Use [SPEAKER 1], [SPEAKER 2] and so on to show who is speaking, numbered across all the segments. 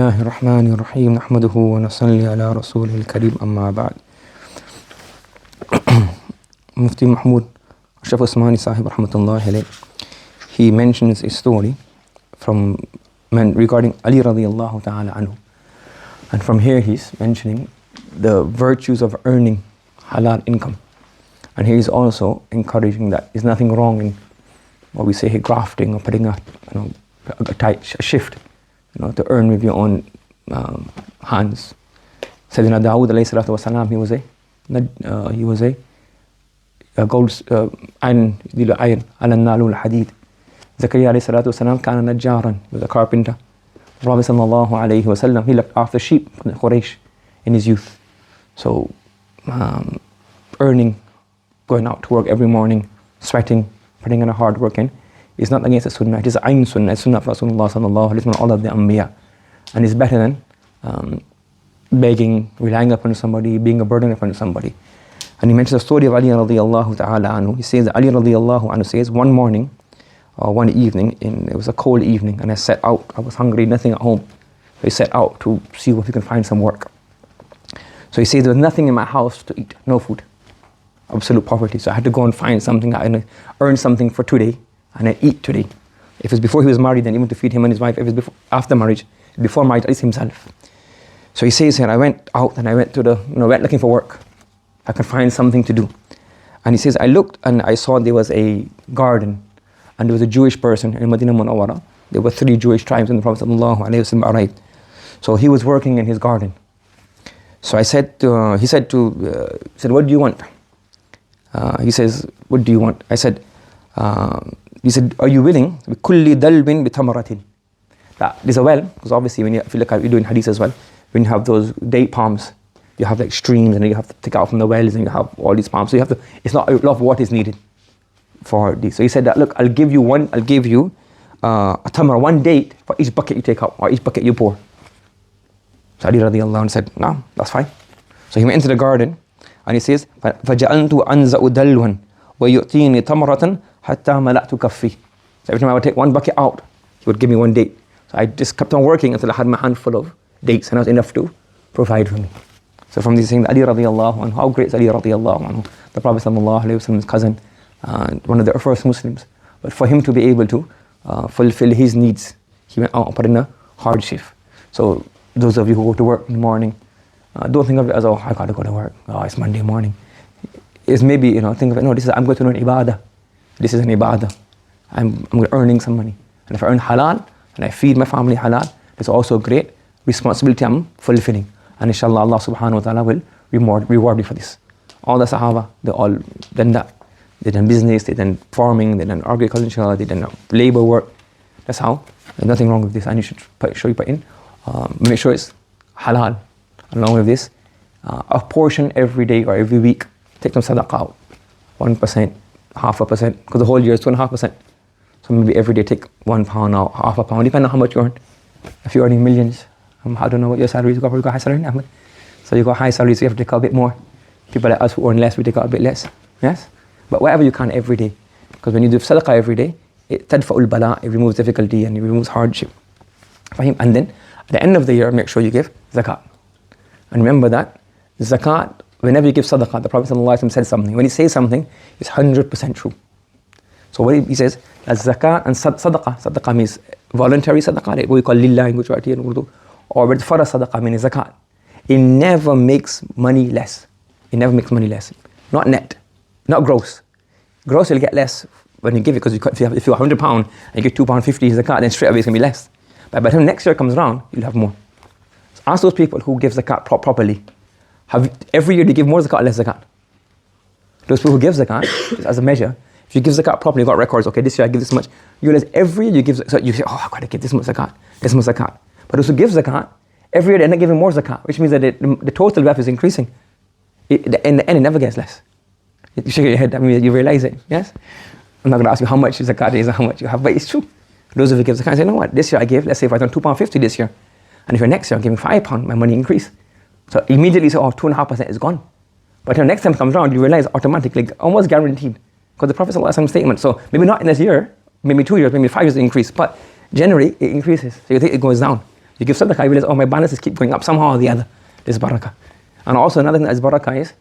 [SPEAKER 1] الله الرحمن الرحيم نحمده ونصلي على رسوله الكريم أما بعد. Mufti Mahmud Ashraf Usmani Sahib rahmatullahi alayh, he mentions a story from regarding Ali radiyallahu ta'ala anhu, and from here he's mentioning the virtues of earning halal income, and he's also encouraging that there's nothing wrong in what we say here, grafting or putting a shift, to earn with your own hands. Sayyidina Dawood alayhi salatu wasalam, he was a gold iron ala nalul hadid. Zakaria alayhi salatu wasalam kana najjaran, he was a carpenter. Prophet sallallahu alayhi wasallam, he looked after sheep from the Quraysh in his youth. So earning, going out to work every morning, sweating, putting in a hard work in, is not against the sunnah. It is ayn sunnah, it's sunnah of Rasulullah sallallahu alayhi wa sallam, all of the anbiya. And it's better than begging, relying upon somebody, being a burden upon somebody. And he mentions the story of Ali radiyallahu ta'ala anhu. He says that Ali radiyallahu anhu says, one morning, or one evening, it was a cold evening, and I set out, I was hungry, nothing at home. So he set out to see if he can find some work. So he says there was nothing in my house to eat, no food, absolute poverty. So I had to go and find something, I earn something for today, and I eat today. If it's before he was married, then even to feed him and his wife. If it's before, after marriage, before marriage, at least himself. So he says here, I went out and I went to went looking for work. I could find something to do. And he says, I looked and I saw there was a garden, and there was a Jewish person in Madinah Munawwara. There were 3 Jewish tribes in the Prophet sallallahu alaihi wasallam arrived. So he was working in his garden. So he said, what do you want? He says, what do you want? I said, he said, are you willing? بِكُلِّ دَلْبٍ بِتَمَرَةٍ. There's a well, because obviously if you look at, we do in hadith as well, when you have those date palms, you have like streams, and you have to take out from the wells, and you have all these palms. So you have to, it's not a lot of water is needed for these. So he said that, look, I'll give you a tamar, one date for each bucket you take out, or each bucket you pour. So Ali radiallahu anhu said, no, that's fine. So he went into the garden, and he says, فَجَعَلْتُ أَنْزَأُ دَلْوًا وَيُؤْتِينِ تَمْرَةً حَتَّى مَلَأْتُ كَفِّي. So every time I would take one bucket out, he would give me one date. So I just kept on working until I had my handful of dates, and that was enough to provide for me. So from this thing, Ali radiallahu anhu, how great is Ali radiallahu anhu, the Prophet sallallahu alayhi wa sallam's cousin, one of the first Muslims. But for him to be able to fulfill his needs, he went out and put in a hard shift. So those of you who go to work in the morning, don't think of it as, oh, I gotta go to work, oh, it's Monday morning. It's maybe, think of it, no, I'm going to learn ibadah. This is an ibadah. I'm earning some money. And if I earn halal, and I feed my family halal, it's also a great responsibility I'm fulfilling. And inshallah, Allah subhanahu wa ta'ala will reward me for this. All the Sahaba, they all done that. They done business, they done farming, they done agriculture, they done labor work. That's how. There's nothing wrong with this. And you should make sure it's halal. Along with this, a portion every day or every week, take some sadaqah out. 1%, 0.5%, because the whole year is 2.5%. So maybe every day take £1 out, £0.5, depending on how much you earn. If you're earning millions, I don't know what your salary is. You got high salary, Ahmed. So you got high salary, so you have to take out a bit more. People like us who earn less, we take out a bit less. Yes? But whatever you can every day. Because when you do sadaqah every day, it tadfa'ul bala, it removes difficulty and it removes hardship. And then at the end of the year, make sure you give zakat. And remember that zakat, whenever you give sadaqah, the Prophet ﷺ said something. When he says something, it's 100% true. So what he says, that zakat and sadaqah means voluntary sadaqah, what we call lillah in Gujarati and Urdu, or with farah sadaqah means zakat. It never makes money less. It never makes money less. Not net, not gross. Gross you'll get less when you give it, because if you're £100 and you give £2.50 zakat, then straight away it's going to be less. But by the time next year comes around, you'll have more. So ask those people who give zakat properly, every year they give more zakat or less zakat? Those people who give zakat, just as a measure, if you give zakat properly, you've got records, okay, this year I give this much. You realize every year you give, so you say, oh, I've got to give this much zakat, this much zakat. But those who give zakat, every year they end up giving more zakat, which means that the total wealth is increasing. In the end, it never gets less. You shake your head, I mean, you realize it, yes? I'm not going to ask you how much zakat is and how much you have, but it's true. Those of you who give zakat, say, you know what, this year I give, let's say if I done £2.50 this year, and if you're next year I'm giving £5, my money increase. So immediately say, oh, 2.5% is gone. But the next time it comes around, you realize automatically, almost guaranteed, because the Prophet ﷺ statement. So maybe not in this year, maybe 2 years, maybe 5 years it increase, but generally it increases. So you think it goes down. You give sadaqah, you realize, oh, my balances keep going up somehow or the other. There's barakah. And also another thing that is barakah is,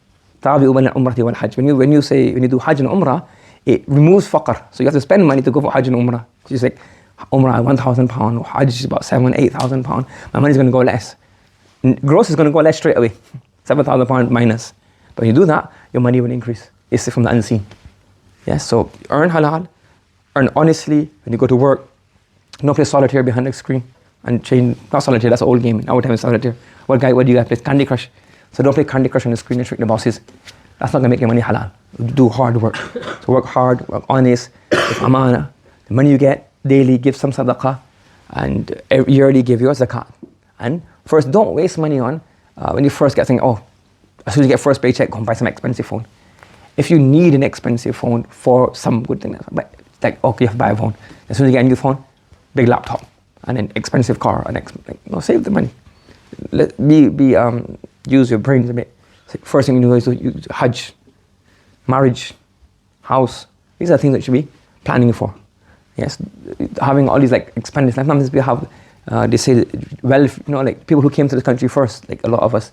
[SPEAKER 1] tabi'u bayna al-umrati wal hajj. When you do hajj and umrah, it removes faqr. So you have to spend money to go for hajj and umrah. So you say, umrah £1,000, hajj is about £7,000-8,000. My money's going to go less. Gross is going to go less straight away. £7,000 minus. But when you do that, your money will increase. It's from the unseen. Yes, so earn halal, earn honestly. When you go to work, don't play solitaire behind the screen and change. Not solitaire, that's old game. Our time is solitaire. What do you guys play? Candy Crush. So don't play Candy Crush on the screen and trick the bosses. That's not going to make your money halal. Do hard work. So work hard, work honest, with amana. The money you get daily, give some sadaqah, and yearly give your zakat. And first, don't waste money on, when you first get thinking, oh, as soon as you get first paycheck, go and buy some expensive phone. If you need an expensive phone for some good thing, like, okay, you have to buy a phone. As soon as you get a new phone, big laptop, and an expensive car, save the money. Use your brains a bit. First thing you do is hajj, marriage, house. These are things that you should be planning for. Yes, having all these like expenditures. Sometimes we have, they say, like people who came to this country first, like a lot of us,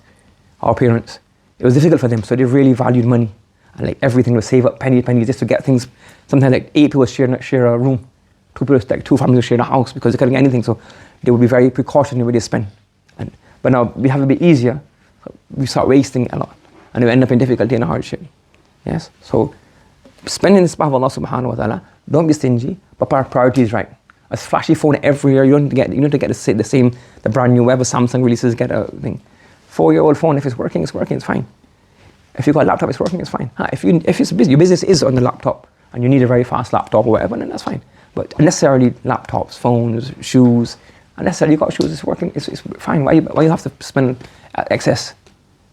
[SPEAKER 1] our parents, it was difficult for them, so they really valued money. And like everything was save up penny just to get things. Sometimes like 8 people share a room, 2 people, like 2 families share a house because they couldn't get anything. So they would be very precautionary where they spend. But now we have a bit easier. So we start wasting a lot, and we end up in difficulty and hardship. Yes. So spending the path of Allah Subhanahu wa Taala. Don't be stingy, but priorities right. A flashy phone every year. You don't get the brand new. Whatever Samsung releases, get a thing. 4-year-old phone. If it's working, it's fine. If you've got a laptop, it's working, it's fine. If it's busy, your business is on the laptop and you need a very fast laptop or whatever, then that's fine. But unnecessarily laptops, phones, shoes, unnecessarily you got shoes, it's working, it's fine. Why you have to spend excess?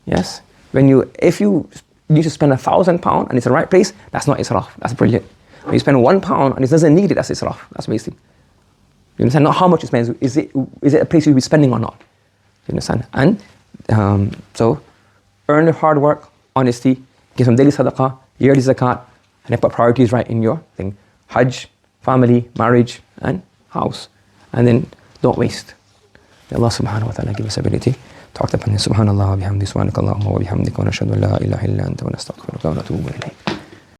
[SPEAKER 1] Yes? If you need to spend £1,000 and it's the right place, that's not israf, that's brilliant. When you spend £1 and it doesn't need it, that's israf, that's wasting. You understand? Not how much you spend, is it a place you'll be spending or not? You understand? And so earn your hard work, honesty, give some daily sadaqah, yearly zakat, and then put priorities right in your thing. Hajj, family, marriage, and house. And then don't waste. May Allah subhanahu wa ta'ala give us ability. Talk upon Subhanallah wa bihamdi, subhanakallahumma wa bihamdika, wa nashhadu an la ilaha illa anta wa nastaghfiruka wa natubu ilayk.